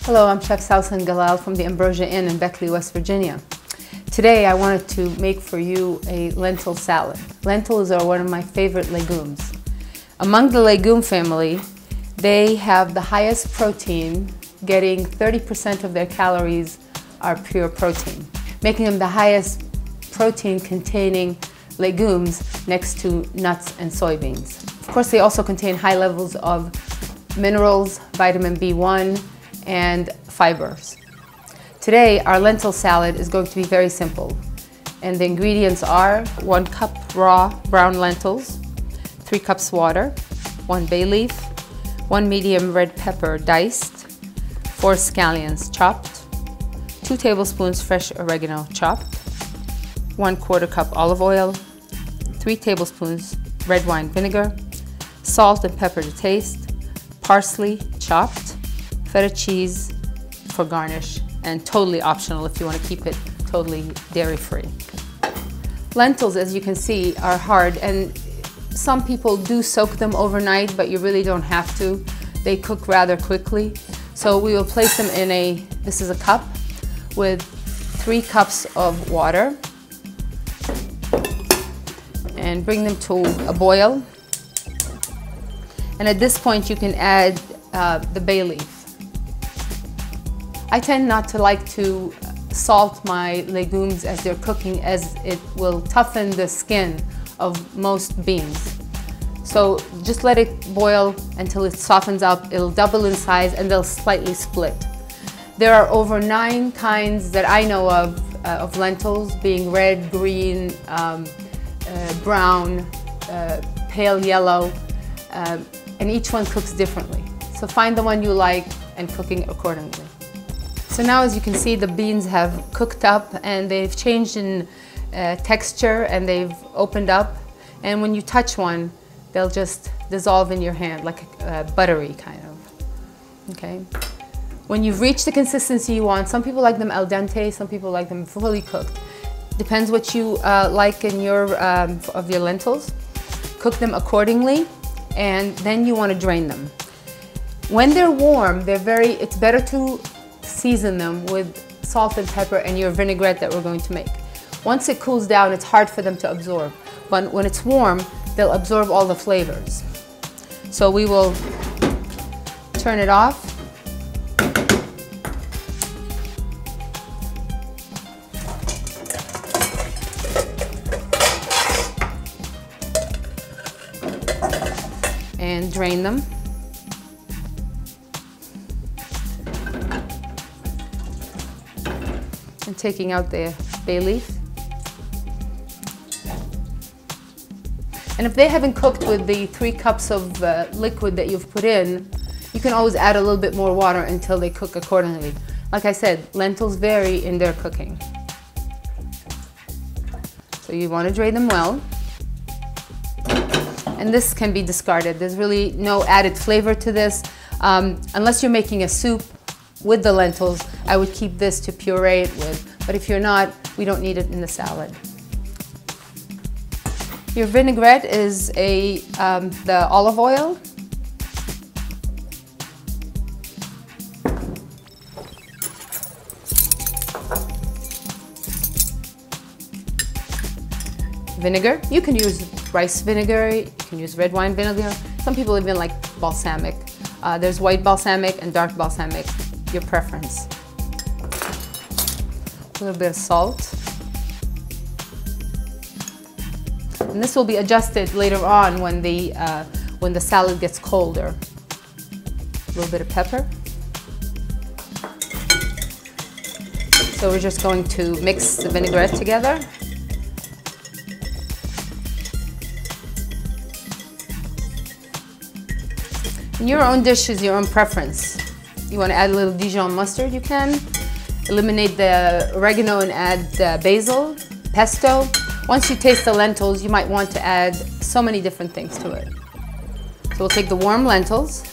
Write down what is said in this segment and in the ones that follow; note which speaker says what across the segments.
Speaker 1: Hello, I'm Chef Sawsan Galal from the Ambrosia Inn in Beckley, West Virginia. Today I wanted to make for you a lentil salad. Lentils are one of my favorite legumes. Among the legume family, they have the highest protein, getting 30% of their calories are pure protein, making them the highest protein containing legumes next to nuts and soybeans. Of course, they also contain high levels of minerals, vitamin B1, and fibers. Today, our lentil salad is going to be very simple. And the ingredients are 1 cup raw brown lentils, 3 cups water, 1 bay leaf, 1 medium red pepper diced, 4 scallions chopped, 2 tablespoons fresh oregano chopped, 1/4 cup olive oil, 3 tablespoons red wine vinegar, salt and pepper to taste, parsley chopped, feta cheese for garnish, and totally optional if you want to keep it totally dairy-free. Lentils, as you can see, are hard, and some people do soak them overnight, but you really don't have to. They cook rather quickly. So we will place them in this is a cup, with 3 cups of water, and bring them to a boil. And at this point you can add the bay leaf. I tend not to like to salt my legumes as they're cooking, as it will toughen the skin of most beans. So just let it boil until it softens up. It'll double in size and they'll slightly split. There are over 9 kinds that I know of lentils, being red, green, brown, pale yellow, and each one cooks differently. So find the one you like and cooking accordingly. So now, as you can see, the beans have cooked up and they've changed in texture and they've opened up. And when you touch one, they'll just dissolve in your hand like buttery kind of. Okay. When you've reached the consistency you want, some people like them al dente, some people like them fully cooked. Depends what you like in of your lentils. Cook them accordingly, and then you want to drain them. When they're warm, it's better to season them with salt and pepper and your vinaigrette that we're going to make. Once it cools down, it's hard for them to absorb. But when it's warm, they'll absorb all the flavors. So we will turn it off. And drain them. And taking out the bay leaf. And if they haven't cooked with the 3 cups of liquid that you've put in, you can always add a little bit more water until they cook accordingly. Like I said, lentils vary in their cooking. So you want to drain them well. And this can be discarded. There's really no added flavor to this. Unless you're making a soup with the lentils, I would keep this to puree it with. But if you're not, we don't need it in the salad. Your vinaigrette is the olive oil. Vinegar. You can use rice vinegar, you can use red wine vinegar. Some people even like balsamic. There's white balsamic and dark balsamic, your preference. A little bit of salt. And this will be adjusted later on when the salad gets colder. A little bit of pepper. So we're just going to mix the vinaigrette together. And your own dish is your own preference. You want to add a little Dijon mustard, you can. Eliminate the oregano and add basil, pesto. Once you taste the lentils, you might want to add so many different things to it. So we'll take the warm lentils.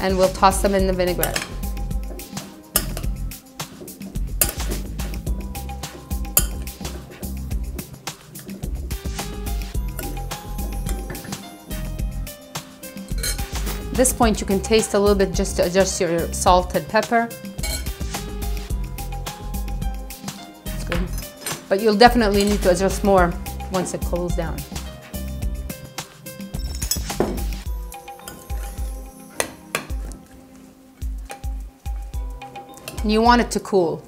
Speaker 1: And we'll toss them in the vinaigrette. this point you can taste a little bit just to adjust your salt and pepper. It's good. But you'll definitely need to adjust more once it cools down. And you want it to cool.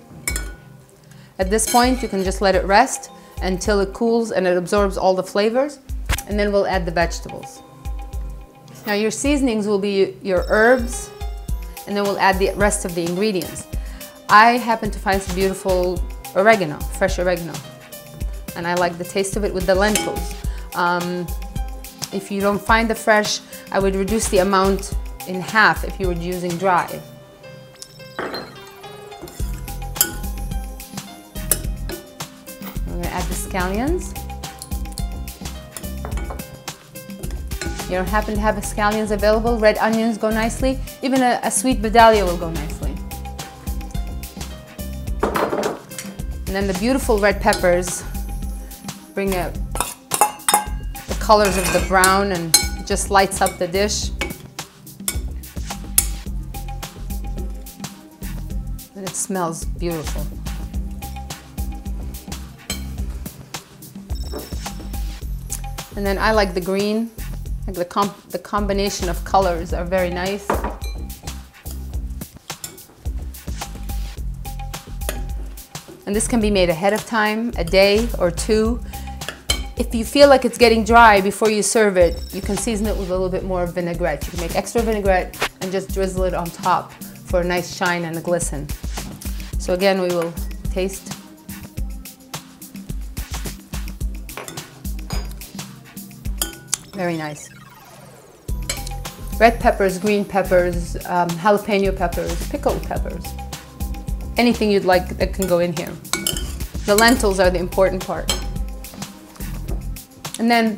Speaker 1: At this point, you can just let it rest until it cools and it absorbs all the flavors, and then we'll add the vegetables. Now your seasonings will be your herbs, and then we'll add the rest of the ingredients. I happen to find some beautiful oregano, fresh oregano, and I like the taste of it with the lentils. If you don't find the fresh, I would reduce the amount in half if you were using dry. I'm going to add the scallions. You don't happen to have scallions available, red onions go nicely. Even a sweet Vidalia will go nicely. And then the beautiful red peppers bring out the colors of the brown and it just lights up the dish. And it smells beautiful. And then I like the green. Like the combination of colors are very nice. And this can be made ahead of time, a day or two. If you feel like it's getting dry before you serve it, you can season it with a little bit more vinaigrette. You can make extra vinaigrette and just drizzle it on top for a nice shine and a glisten. So again, we will taste. Very nice. Red peppers, green peppers, jalapeno peppers, pickled peppers. Anything you'd like that can go in here. The lentils are the important part. And then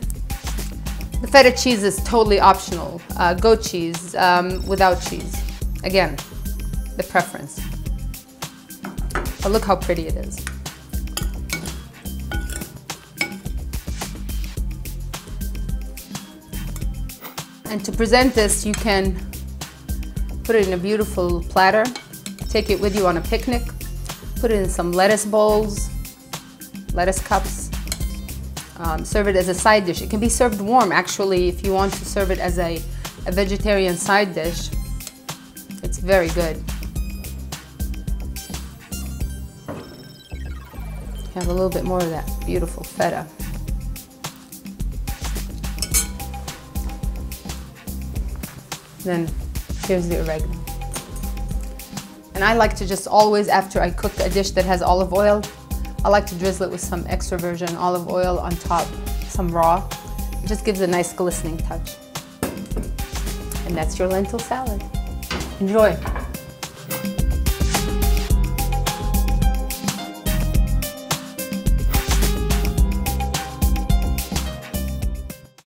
Speaker 1: the feta cheese is totally optional. Goat cheese, without cheese. Again, the preference. But look how pretty it is. And to present this, you can put it in a beautiful platter, take it with you on a picnic, put it in some lettuce bowls, lettuce cups, serve it as a side dish. It can be served warm, actually, if you want to serve it as a vegetarian side dish. It's very good. Have a little bit more of that beautiful feta. Then here's the oregano. And I like to just always, after I cook a dish that has olive oil, I like to drizzle it with some extra virgin olive oil on top, some raw. It just gives a nice glistening touch. And that's your lentil salad. Enjoy.